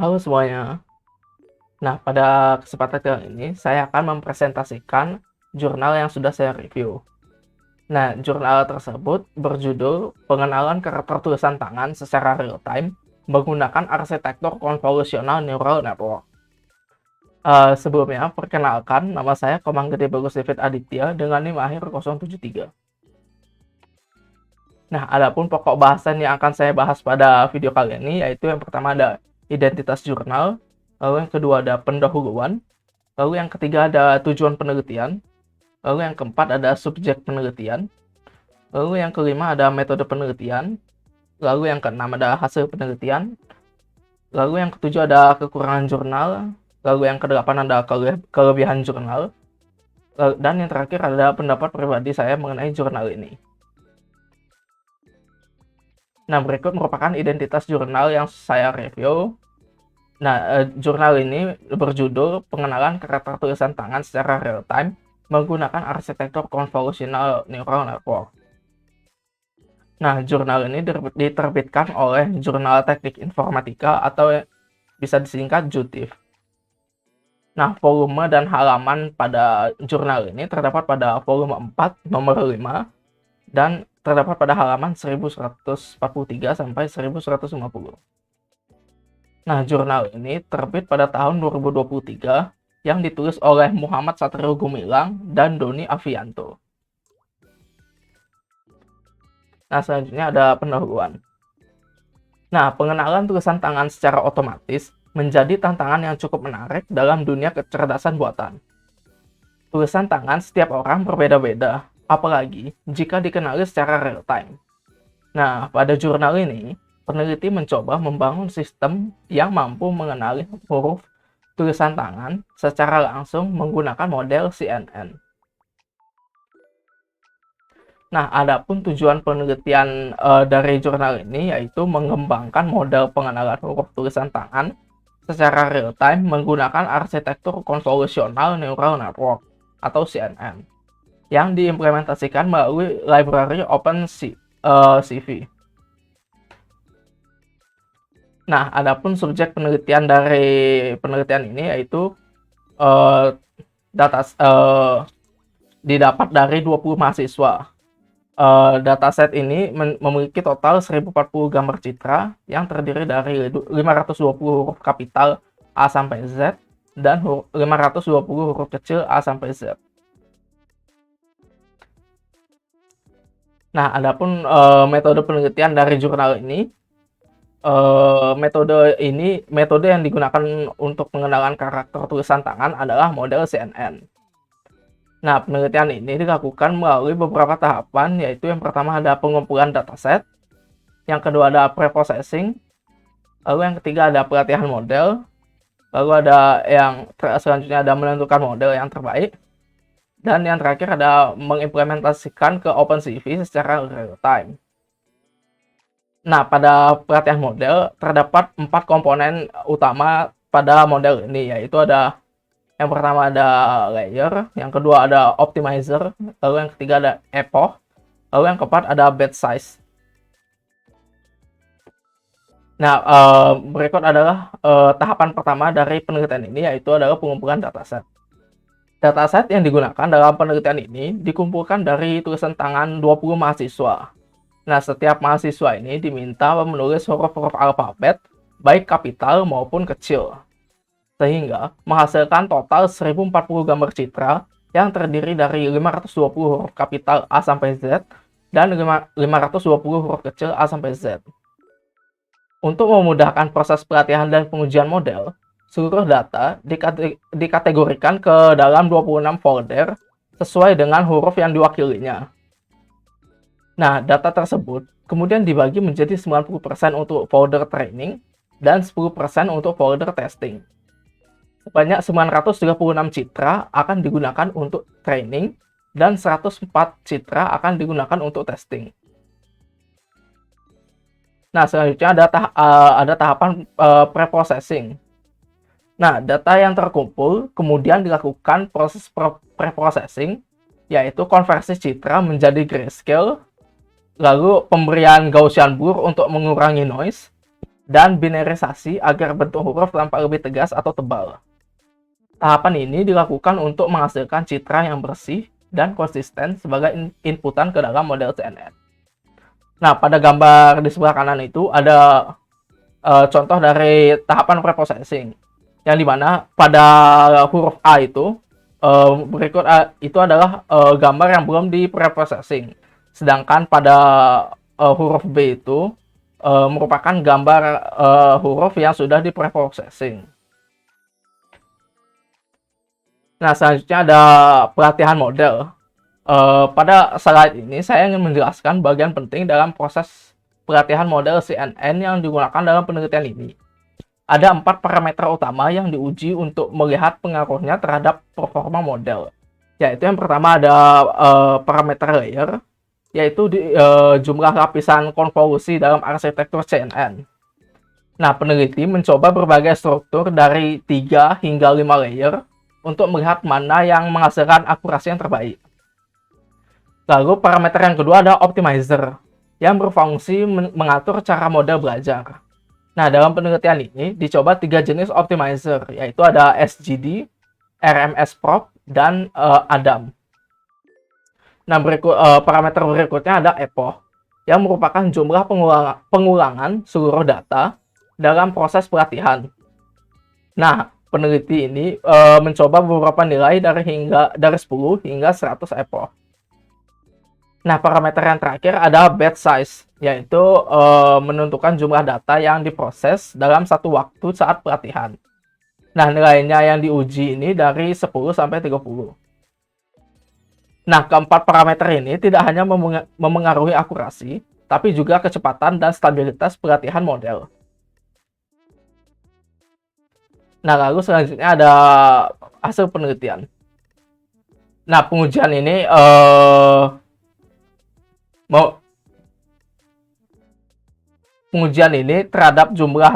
Halo semuanya. Nah, pada kesempatan kali ini saya akan mempresentasikan jurnal yang sudah saya review. Nah, jurnal tersebut berjudul Pengenalan Karakter Tulisan Tangan secara Real-Time menggunakan Arsitektur Konvolusional Neural Network. Sebelumnya, perkenalkan, nama saya Komanggede Bagus David Aditya dengan NIM akhir 073. Nah, adapun pokok bahasan yang akan saya bahas pada video kali ini, yaitu yang pertama ada identitas jurnal, lalu yang kedua ada pendahuluan, lalu yang ketiga ada tujuan penelitian, lalu yang keempat ada subjek penelitian, lalu yang kelima ada metode penelitian, lalu yang keenam ada hasil penelitian, lalu yang ketujuh ada kekurangan jurnal, lalu yang kedelapan ada kelebihan jurnal, dan yang terakhir ada pendapat pribadi saya mengenai jurnal ini. Nah, berikut merupakan identitas jurnal yang saya review. Nah, jurnal ini berjudul Pengenalan Karakter Tulisan Tangan secara Real-Time menggunakan Arsitektur Konvolusional Neural Network. Nah, jurnal ini diterbitkan oleh Jurnal Teknik Informatika atau bisa disingkat JUTIF. Nah, volume dan halaman pada jurnal ini terdapat pada volume 4 nomor 5 dan terdapat pada halaman 1143 sampai 1150. Nah, jurnal ini terbit pada tahun 2023 yang ditulis oleh Muhammad Satrio Gumilang dan Doni Avianto. Nah, selanjutnya ada pendahuluan. Nah, pengenalan tulisan tangan secara otomatis menjadi tantangan yang cukup menarik dalam dunia kecerdasan buatan. Tulisan tangan setiap orang berbeda-beda, apalagi jika dikenali secara real-time. Nah, pada jurnal ini, peneliti mencoba membangun sistem yang mampu mengenali huruf tulisan tangan secara langsung menggunakan model CNN. Nah, adapun tujuan penelitian dari jurnal ini yaitu mengembangkan model pengenalan huruf tulisan tangan secara real-time menggunakan arsitektur konvolusional neural network atau CNN yang diimplementasikan melalui library OpenCV. Nah, adapun subjek penelitian dari penelitian ini yaitu didapat dari 20 mahasiswa. Dataset ini memiliki total 1040 gambar citra yang terdiri dari 520 huruf kapital A sampai Z dan 520 huruf kecil A sampai Z. Nah, adapun metode penelitian dari jurnal ini, metode yang digunakan untuk pengenalan karakter tulisan tangan adalah model CNN. Nah, penelitian ini dilakukan melalui beberapa tahapan, yaitu yang pertama ada pengumpulan dataset, yang kedua ada preprocessing, lalu yang ketiga ada pelatihan model, lalu ada selanjutnya ada menentukan model yang terbaik, dan yang terakhir ada mengimplementasikan ke OpenCV secara real-time. Nah, pada pelatihan model terdapat 4 komponen utama pada model ini, yaitu ada yang pertama ada layer, yang kedua ada optimizer, lalu yang ketiga ada epoch, lalu yang keempat ada batch size. Nah, berikut adalah tahapan pertama dari penelitian ini, yaitu adalah pengumpulan dataset. Dataset yang digunakan dalam penelitian ini dikumpulkan dari tulisan tangan 20 mahasiswa. Nah, setiap mahasiswa ini diminta menulis huruf-huruf alfabet, baik kapital maupun kecil, sehingga menghasilkan total 1040 gambar citra yang terdiri dari 520 huruf kapital A sampai Z dan 520 huruf kecil A sampai Z. Untuk memudahkan proses pelatihan dan pengujian model, seluruh data dikategorikan ke dalam 26 folder sesuai dengan huruf yang diwakilinya. Nah, data tersebut kemudian dibagi menjadi 90% untuk folder training dan 10% untuk folder testing. Sebanyak 936 citra akan digunakan untuk training dan 104 citra akan digunakan untuk testing. Nah, selanjutnya ada tahapan preprocessing. Nah, data yang terkumpul kemudian dilakukan proses preprocessing, yaitu konversi citra menjadi grayscale, lalu pemberian Gaussian blur untuk mengurangi noise, dan binarisasi agar bentuk huruf tampak lebih tegas atau tebal. Tahapan ini dilakukan untuk menghasilkan citra yang bersih dan konsisten sebagai inputan ke dalam model CNN. Nah, pada gambar di sebelah kanan itu ada contoh dari tahapan preprocessing, yang dimana pada huruf A itu berikut itu adalah gambar yang belum di preprocessing, sedangkan pada huruf B itu merupakan gambar huruf yang sudah di preprocessing. Nah, selanjutnya ada pelatihan model. Pada slide ini saya ingin menjelaskan bagian penting dalam proses pelatihan model CNN yang digunakan dalam penelitian ini. Ada 4 parameter utama yang diuji untuk melihat pengaruhnya terhadap performa model. Yaitu yang pertama ada parameter layer, yaitu jumlah lapisan konvolusi dalam arsitektur CNN. Nah, peneliti mencoba berbagai struktur dari 3 hingga 5 layer untuk melihat mana yang menghasilkan akurasi yang terbaik. Lalu parameter yang kedua ada optimizer, yang berfungsi mengatur cara model belajar. Nah, dalam penelitian ini dicoba 3 jenis optimizer, yaitu ada SGD, RMS-Prop, dan ADAM. Nah, parameter berikutnya ada epoch, yang merupakan jumlah pengulangan seluruh data dalam proses pelatihan. Nah, peneliti ini mencoba beberapa nilai dari 10 hingga 100 epoch. Nah, parameter yang terakhir ada batch size, yaitu menentukan jumlah data yang diproses dalam satu waktu saat pelatihan. Nah, nilainya yang diuji ini dari 10 sampai 30. Nah, keempat parameter ini tidak hanya memengaruhi akurasi, tapi juga kecepatan dan stabilitas pelatihan model. Nah, lalu selanjutnya ada hasil penelitian. Nah, pengujian ini terhadap jumlah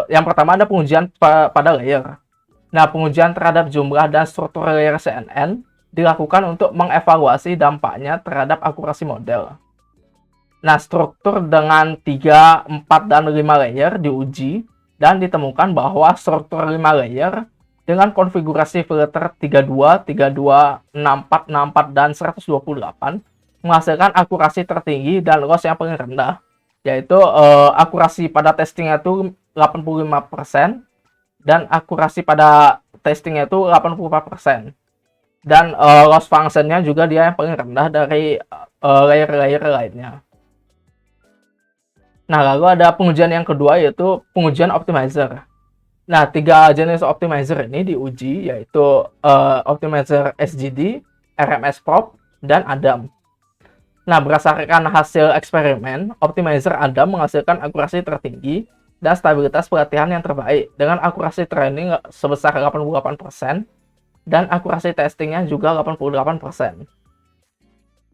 yang pertama ada pengujian pada layer. Nah, pengujian terhadap jumlah dan struktur layer CNN dilakukan untuk mengevaluasi dampaknya terhadap akurasi model. Nah, struktur dengan 3, 4, dan 5 layer diuji dan ditemukan bahwa struktur 5 layer dengan konfigurasi filter 32, 32, 64, 64, dan 128 menghasilkan akurasi tertinggi dan loss yang paling rendah, yaitu akurasi pada testingnya itu 85% dan akurasi pada testingnya itu 84%. Dan loss functionnya juga dia yang paling rendah dari layer-layer lainnya. Nah, lalu ada pengujian yang kedua, yaitu pengujian optimizer. Nah, 3 jenis optimizer ini diuji, yaitu optimizer SGD, RMS-Prop, dan ADAM. Nah, berdasarkan hasil eksperimen, optimizer ADAM menghasilkan akurasi tertinggi dan stabilitas pelatihan yang terbaik dengan akurasi training sebesar 88% dan akurasi testingnya juga 88%.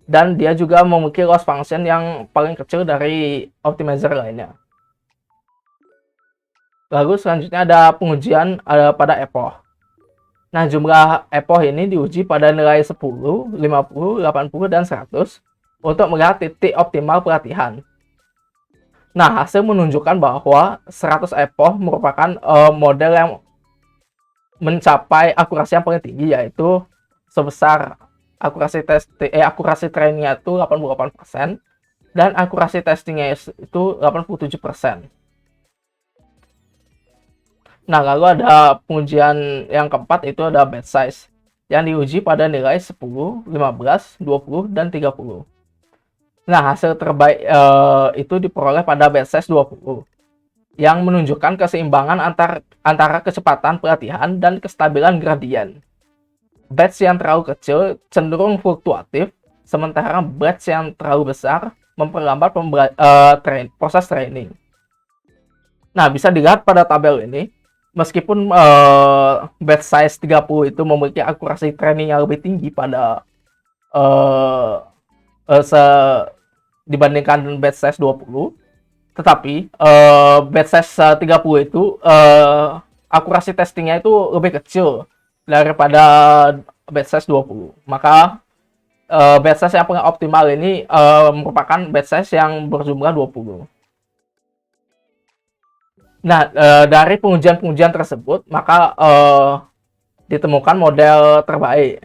Dan dia juga memiliki loss function yang paling kecil dari optimizer lainnya. Lalu selanjutnya ada pengujian pada epoch. Nah, jumlah epoch ini diuji pada nilai 10, 50, 80, dan 100 untuk melihat titik optimal pelatihan. Nah, hasil menunjukkan bahwa 100 epoch merupakan model yang mencapai akurasi yang paling tinggi, yaitu sebesar akurasi trainingnya itu 88% dan akurasi testingnya itu 87%. Nah, lalu ada pengujian yang keempat, itu ada batch size yang diuji pada nilai 10, 15, 20, dan 30. Nah, hasil terbaik itu diperoleh pada batch size 20 yang menunjukkan keseimbangan antara kecepatan pelatihan dan kestabilan gradien. Batch yang terlalu kecil cenderung fluktuatif, sementara batch yang terlalu besar memperlambat proses training. Nah, bisa dilihat pada tabel ini, meskipun batch size 30 itu memiliki akurasi training yang lebih tinggi pada dibandingkan batch size 20, tetapi batch size 30 itu akurasi testingnya itu lebih kecil daripada batch size 20. Maka batch size yang paling optimal ini merupakan batch size yang berjumlah 20. Nah, dari pengujian-pengujian tersebut, maka ditemukan model terbaik.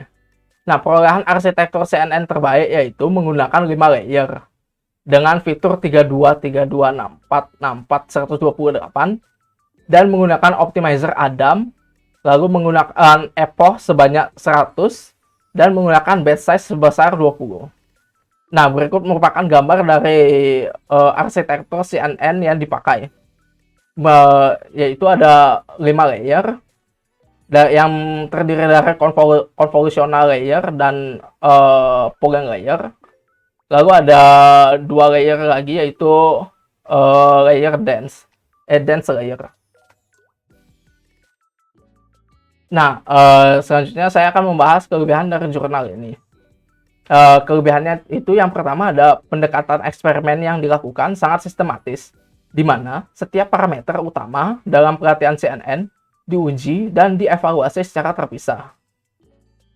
Nah, perolehan arsitektur CNN terbaik yaitu menggunakan 5 layer dengan fitur 32, 32, 64, 64, 128 dan menggunakan optimizer Adam, lalu menggunakan epoch sebanyak 100 dan menggunakan batch size sebesar 20. Nah, berikut merupakan gambar dari arsitektur CNN yang dipakai. Yaitu ada 5 layer yang terdiri dari convolutional layer dan polygon layer. Lalu ada 2 layer lagi yaitu layer dense layer. Nah, selanjutnya saya akan membahas kelebihan dari jurnal ini. Kelebihannya itu yang pertama ada pendekatan eksperimen yang dilakukan sangat sistematis, di mana setiap parameter utama dalam pelatihan CNN diuji dan dievaluasi secara terpisah.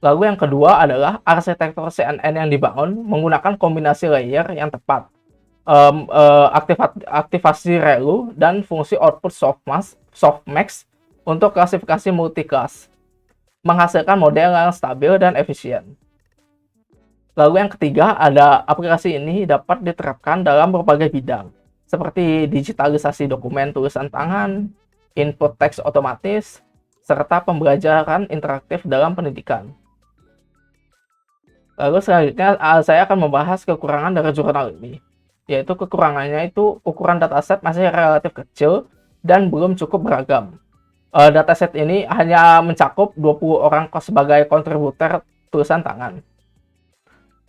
Lalu yang kedua adalah arsitektur CNN yang dibangun menggunakan kombinasi layer yang tepat, aktivasi ReLU dan fungsi output softmax untuk klasifikasi multiclass, menghasilkan model yang stabil dan efisien. Lalu yang ketiga, ada aplikasi ini dapat diterapkan dalam berbagai bidang, seperti digitalisasi dokumen tulisan tangan, input teks otomatis, serta pembelajaran interaktif dalam pendidikan. Lalu selanjutnya, saya akan membahas kekurangan dari jurnal ini, yaitu kekurangannya itu ukuran dataset masih relatif kecil dan belum cukup beragam. Dataset ini hanya mencakup 20 orang sebagai kontributor tulisan tangan.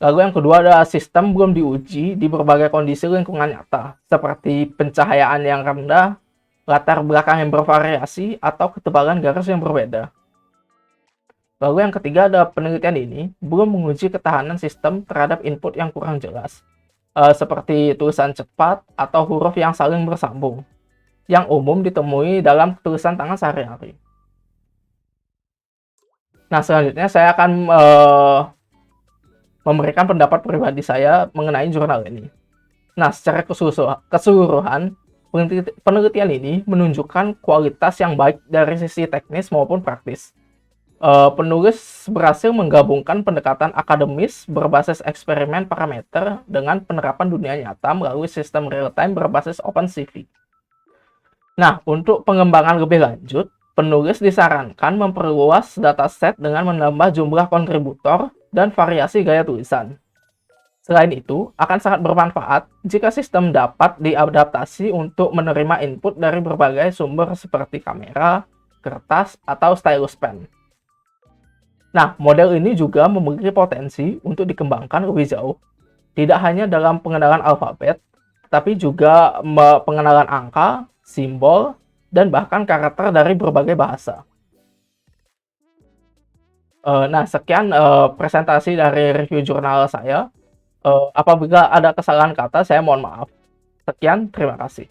Lalu yang kedua adalah sistem belum diuji di berbagai kondisi lingkungan nyata, seperti pencahayaan yang rendah, latar belakang yang bervariasi, atau ketebalan garis yang berbeda. Lalu yang ketiga ada penelitian ini belum menguji ketahanan sistem terhadap input yang kurang jelas, seperti tulisan cepat atau huruf yang saling bersambung, yang umum ditemui dalam tulisan tangan sehari-hari. Nah, selanjutnya saya akan memberikan pendapat pribadi saya mengenai jurnal ini. Nah, secara keseluruhan, penelitian ini menunjukkan kualitas yang baik dari sisi teknis maupun praktis. Penulis berhasil menggabungkan pendekatan akademis berbasis eksperimen parameter dengan penerapan dunia nyata melalui sistem real-time berbasis OpenCV. Nah, untuk pengembangan lebih lanjut, penulis disarankan memperluas dataset dengan menambah jumlah kontributor dan variasi gaya tulisan. Selain itu, akan sangat bermanfaat jika sistem dapat diadaptasi untuk menerima input dari berbagai sumber seperti kamera, kertas, atau stylus pen. Nah, model ini juga memiliki potensi untuk dikembangkan lebih jauh, tidak hanya dalam pengenalan alfabet, tapi juga pengenalan angka, simbol, dan bahkan karakter dari berbagai bahasa. Nah, sekian presentasi dari review jurnal saya. Apabila ada kesalahan kata, saya mohon maaf. Sekian, terima kasih.